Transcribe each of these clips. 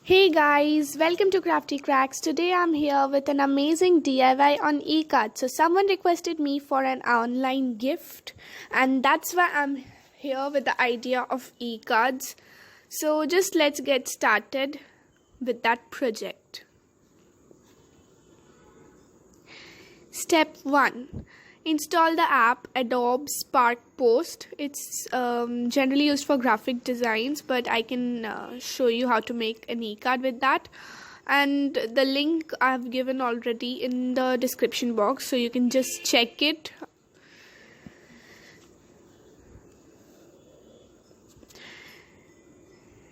Hey guys, welcome to Crafty Cracks. Today I'm here with an amazing DIY on Ecards. So someone requested me for an online gift and that's why I'm here with the idea of Ecards. So just let's get started with that project. Step 1. Install the app Adobe Spark Post. It's generally used for graphic designs, but I can show you how to make an e-card with that. And the link I've given already in the description box, so you can just check it.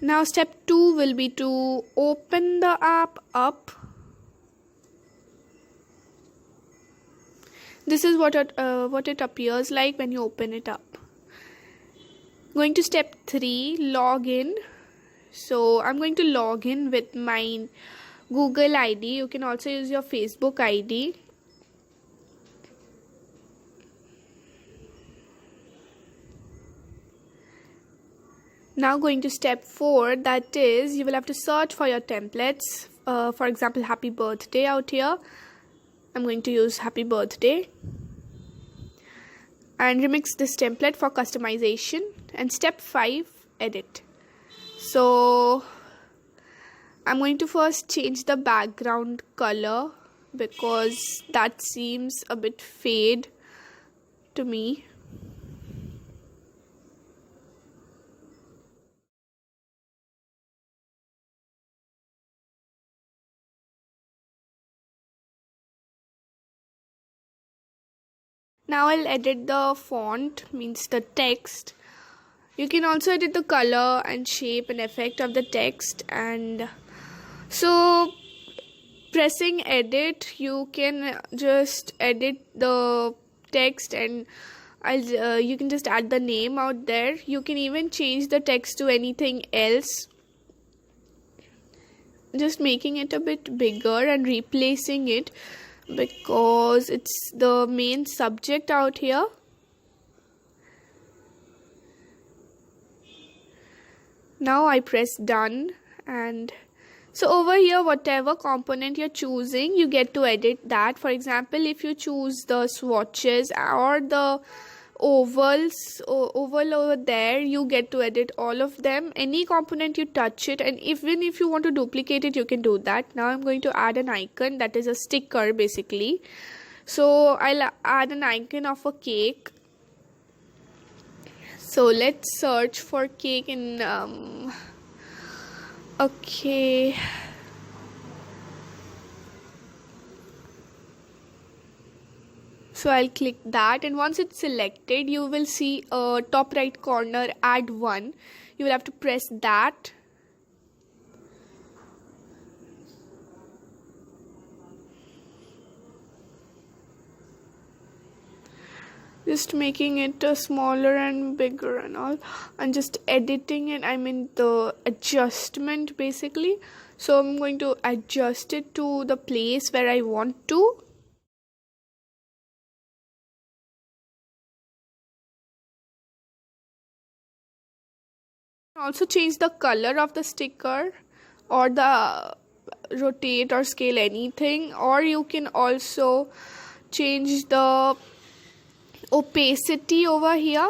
Now step 2 will be to open the app up. This is what it appears like when you open it up. Going to step 3, log in. So I'm going to log in with my Google ID. You can also use your Facebook ID. Now going to step 4, that is you will have to search for your templates. For example, happy birthday out here. I'm going to use happy birthday and remix this template for customization. And step 5, edit. So I'm going to first change the background color because that seems a bit fade to me. Now I'll edit the font, means the text. You can also edit the color and shape and effect of the text. And so pressing edit, you can just edit the text and you can just add the name out there. You can even change the text to anything else, just making it a bit bigger and replacing it because it's the main subject out here. Now I press done, and so over here whatever component you're choosing, you get to edit that. For example, if you choose the swatches or the oval over there, you get to edit all of them. Any component you touch it, and even if you want to duplicate it, you can do that. Now I'm going to add an icon, that is a sticker basically. So I'll add an icon of a cake. So let's search for cake in okay. So I'll click that, and once it's selected, you will see a top right corner add one. You will have to press that. Just making it smaller and bigger and all, and just editing it. I mean the adjustment basically. So I'm going to adjust it to the place where I want to. Also change the color of the sticker or the rotate or scale anything, or you can also change the opacity over here.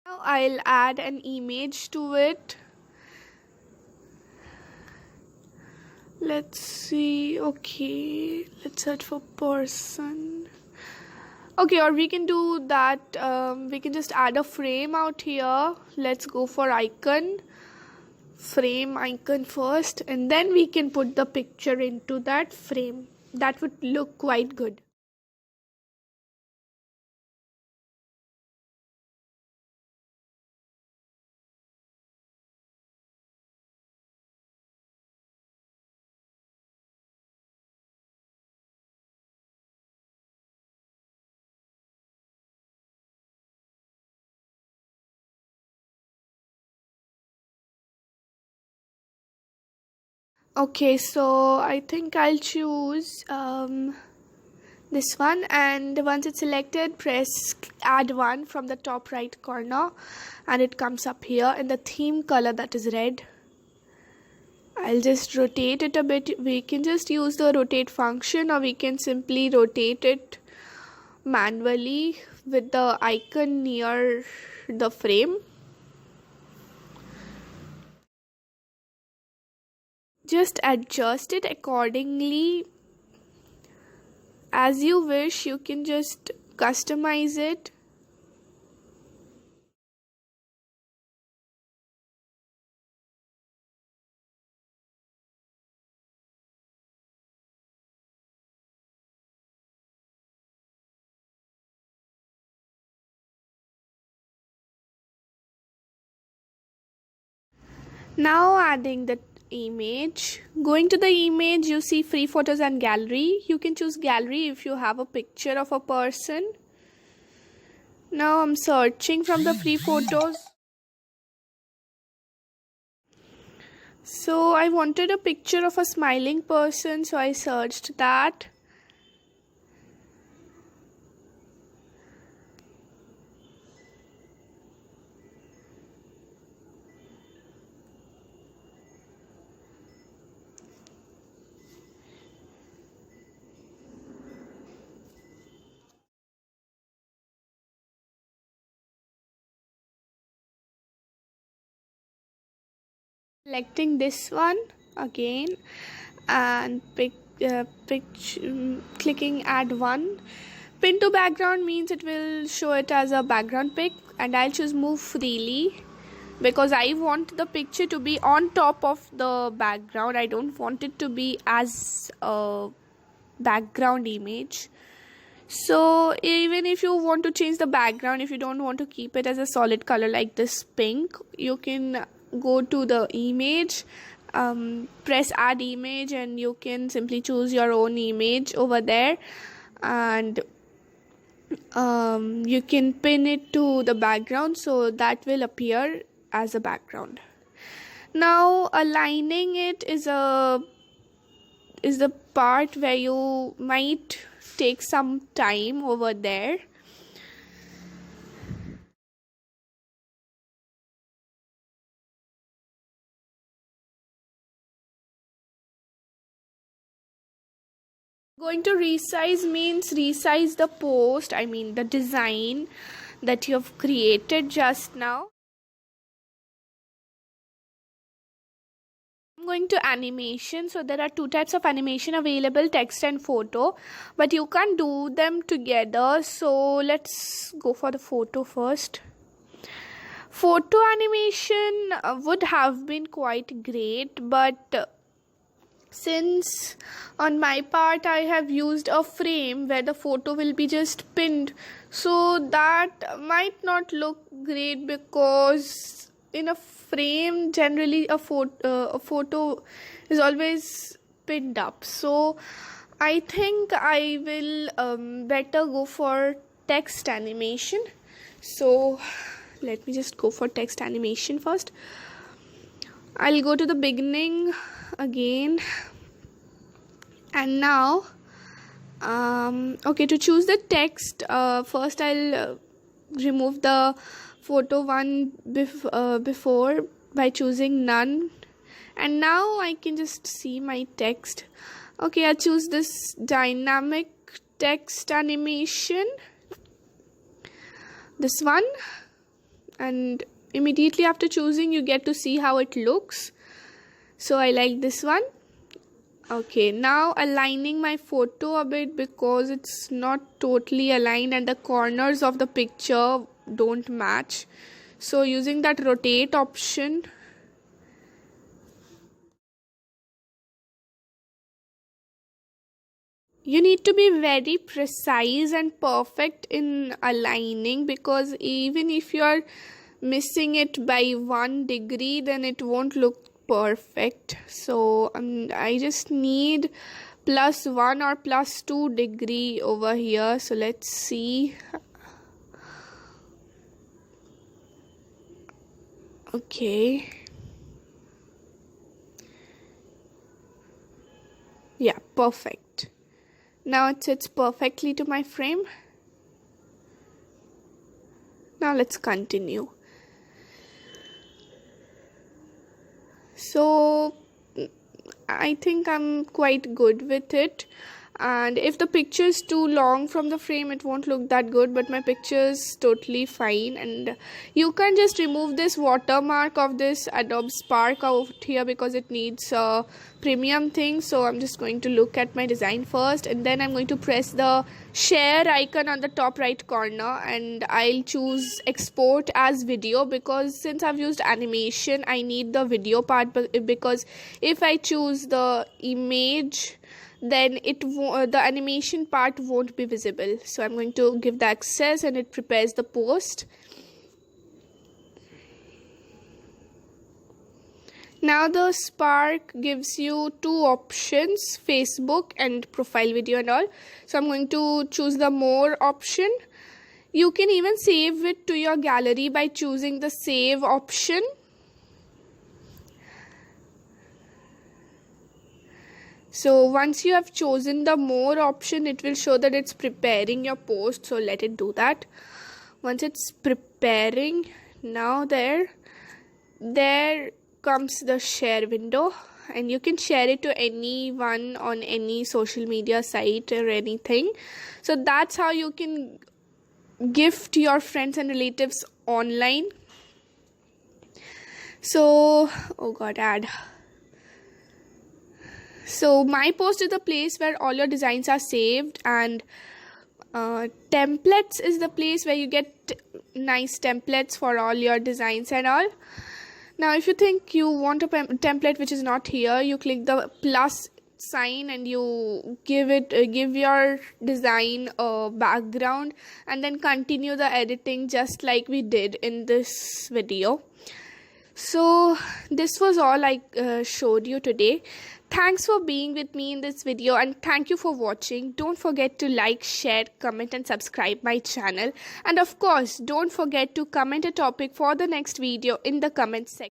Now I'll add an image to it. Let's see. Okay, let's search for person. Okay, or we can do that. We can just add a frame out here. Let's go for icon, frame icon first, and then we can put the picture into that frame. That would look quite good. Okay, so I think I'll choose this one, and once it's selected, press add one from the top right corner and it comes up here in the theme color, that is red. I'll just rotate it a bit. We can just use the rotate function, or we can simply rotate it manually with the icon near the frame. Just adjust it accordingly as you wish. You can just customize it. Now adding the image. Going to the image, you see free photos and gallery. You can choose gallery if you have a picture of a person. Now I'm searching from the free photos. So I wanted a picture of a smiling person, so I searched that. Selecting this one again and clicking add one. Pin to background means it will show it as a background pic, and I'll choose move freely because I want the picture to be on top of the background. I don't want it to be as a background image. So even if you want to change the background, if you don't want to keep it as a solid color like this pink, you can go to the image, press add image, and you can simply choose your own image over there, and you can pin it to the background so that will appear as a background. Now aligning it is the part where you might take some time over there. Going to resize means resize the post, I mean the design that you have created just now. I'm going to animation. So there are two types of animation available, text and photo, but you can't do them together. So let's go for the photo first. Photo animation would have been quite great, but since on my part I have used a frame where the photo will be just pinned, so that might not look great, because in a frame generally a photo is always pinned up. So I think I will better go for text animation. So let me just go for text animation first. I'll go to the beginning again, and now okay, to choose the text, first I'll remove the photo one before by choosing none, and now I can just see my text. Okay, I choose this dynamic text animation, this one, and immediately after choosing you get to see how it looks. So I like this one. Okay, now aligning my photo a bit because it's not totally aligned and the corners of the picture don't match. So using that rotate option, you need to be very precise and perfect in aligning, because even if you are missing it by 1 degree, then it won't look perfect. So I just need +1 or +2 degree over here. So let's see. Okay, yeah, perfect. Now it sits perfectly to my frame. Now let's continue. So I think I'm quite good with it, and if the picture is too long from the frame it won't look that good, but my picture is totally fine. And you can just remove this watermark of this Adobe Spark out here because it needs a premium thing. So I'm just going to look at my design first, and then I'm going to press the share icon on the top right corner, and I'll choose export as video, because since I've used animation I need the video part, because if I choose the image then the animation part won't be visible. So I'm going to give the access, and it prepares the post. Now the Spark gives you two options, Facebook and profile video and all. So I'm going to choose the more option. You can even save it to your gallery by choosing the save option. So once you have chosen the more option, it will show that it's preparing your post. So let it do that. Once it's preparing, now there comes the share window, and you can share it to anyone on any social media site or anything. So that's how you can gift your friends and relatives online. So add. So my post is the place where all your designs are saved, and templates is the place where you get nice templates for all your designs and all. Now if you think you want a template which is not here, you click the plus sign and you give your design a background, and then continue the editing just like we did in this video. So this was all I showed you today. Thanks for being with me in this video, and thank you for watching. Don't forget to like, share, comment and subscribe my channel. And of course, don't forget to comment a topic for the next video in the comment section.